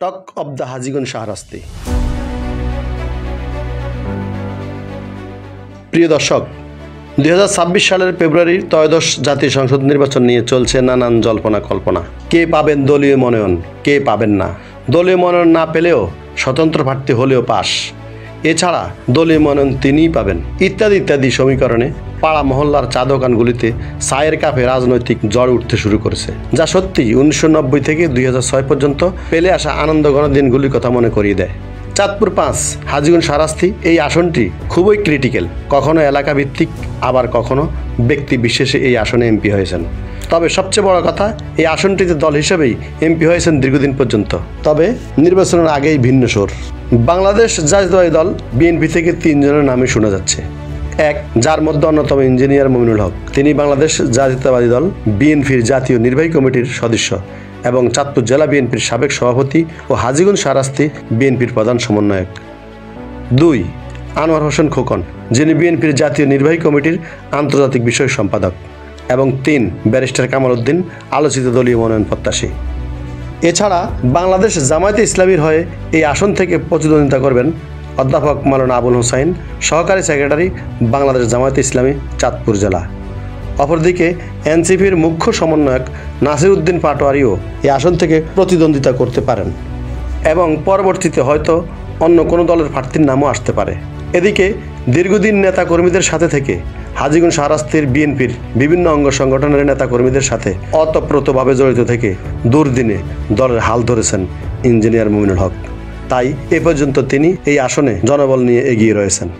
Talk of the Hajiganj Shahrasti. প্রিয় দর্শক, 2026 সালের ফেব্রুয়ারির ত্রয়োদশ জাতীয় সংসদ নির্বাচন নিয়ে চলছে নানান জল্পনা কল্পনা। কে পাবেন দলীয় মনোনয়ন, কে পাবেন না, দলীয় মনোনয়ন না পেলেও স্বতন্ত্র প্রার্থী হলেও পাস, এছাড়া দলীয় মনোনয়ন তিনিই পাবেন, ইত্যাদি ইত্যাদি সমীকরণে পাড়া মহল্লার চা দোকানগুলিতে চায়ের কাপে রাজনৈতিক ঝড় উঠতে শুরু করেছে, যা সত্যি 1990 থেকে 2006 পর্যন্ত পেলে আসা আনন্দঘন দিনগুলির কথা মনে করিয়ে দেয়। চাঁদপুর 5 হাজীগঞ্জ শাহরাস্তি এই আসনটি খুবই ক্রিটিক্যাল, কখনো এলাকা ভিত্তিক আবার কখনো ব্যক্তি বিশেষে এই আসনে এমপি হয়েছেন। তবে সবচেয়ে বড় কথা, এই আসনটিতে দল হিসেবেই এমপি হয়েছেন দীর্ঘদিন পর্যন্ত। তবে নির্বাচনের আগেই ভিন্ন সুর। বাংলাদেশ জাতীয়তাবাদী দল বিএনপি থেকে 3 জনের নামই শোনা যাচ্ছে। এক, যার মধ্যে অন্যতম ইঞ্জিনিয়ার মমিনুল হক, তিনি বাংলাদেশ জাতীয়তাবাদী দল বিএনপির জাতীয় নির্বাহী কমিটির সদস্য এবং চাঁদপুর জেলা বিএনপির সাবেক সভাপতি ও হাজীগঞ্জ শাহরাস্তি বিএনপির প্রধান সমন্বয়ক। 2, আনোয়ার হোসেন খোকন, যিনি বিএনপির জাতীয় নির্বাহী কমিটির আন্তর্জাতিক বিষয় সম্পাদক। এবং 3, ব্যারিস্টার কামাল উদ্দিন, আলোচিত দলীয় মনোনয়ন প্রত্যাশী। এছাড়া বাংলাদেশ জামায়াতে ইসলামীর হয়ে এই আসন থেকে প্রতিদ্বন্দ্বিতা করবেন অধ্যাপক মাওলানা আবুল হোসাইন, সহকারী সেক্রেটারি, বাংলাদেশ জামায়াতে ইসলামী চাঁদপুর জেলা। অপরদিকে এনসিপির মুখ্য সমন্বয়ক নাসির উদ্দিন পাটোয়ারিও এই আসন থেকে প্রতিদ্বন্দ্বিতা করতে পারেন এবং পরবর্তীতে হয়তো অন্য কোনো দলের প্রার্থীর নামও আসতে পারে। এদিকে দীর্ঘদিন নেতাকর্মীদের সাথে থেকে হাজীগঞ্জ শাহরাস্তির বিএনপির বিভিন্ন অঙ্গ সংগঠনের নেতাকর্মীদের সাথে অতপ্রতভাবে জড়িত থেকে দুর্দিনে দলের হাল ধরেছেন ইঞ্জিনিয়ার মমিনুল হক। তাই এ পর্যন্ত তিনি এই আসনে জনবল নিয়ে এগিয়ে রয়েছেন।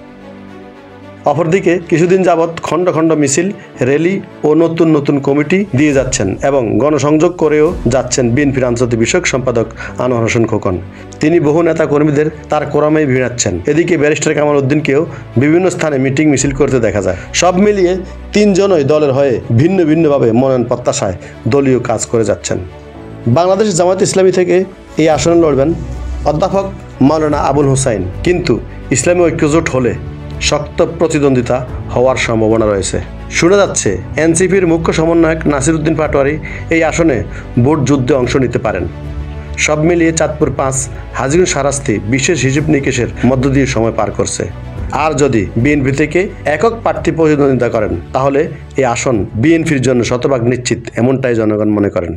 অপরদিকে কিছুদিন যাবৎ খণ্ড খণ্ড মিছিল, র্যালি ও নতুন নতুন কমিটি দিয়ে যাচ্ছেন এবং গণসংযোগ করেও যাচ্ছেন বিএনপির আন্তর্জাতিক বিষয়ক সম্পাদক আনোয়ার হোসেন খোকন। তিনি বহু নেতা কর্মীদের তার কোরামেই ভিড়াচ্ছেন। এদিকে ব্যারিস্টার কামাল উদ্দিনকেও বিভিন্ন স্থানে মিটিং মিছিল করতে দেখা যায়। সব মিলিয়ে 3 জনই দলের হয়ে ভিন্ন ভিন্নভাবে মনোনয়ন প্রত্যাশায় দলীয় কাজ করে যাচ্ছেন। বাংলাদেশ জামায়াত ইসলামী থেকে এই আসনে লড়বেন অধ্যাপক মাওলানা আবুল হোসাইন, কিন্তু ইসলামী ঐক্যজোট হলে শক্ত প্রতিদ্বন্দ্বিতা হওয়ার সম্ভাবনা রয়েছে। শোনা যাচ্ছে এনসিপির মুখ্য সমন্বয়ক নাসির উদ্দিন পাটোয়ারি এই আসনে ভোট যুদ্ধে অংশ নিতে পারেন। সব মিলিয়ে চাঁদপুর 5 হাজীগঞ্জ শাহরাস্তি বিশেষ হিসেব নিকেশের মধ্য দিয়ে সময় পার করছে। আর যদি বিএনপি থেকে একক প্রার্থী প্রতিদ্বন্দ্বিতা করেন, তাহলে এই আসন বিএনপির জন্য শতভাগ নিশ্চিত, এমনটাই জনগণ মনে করেন।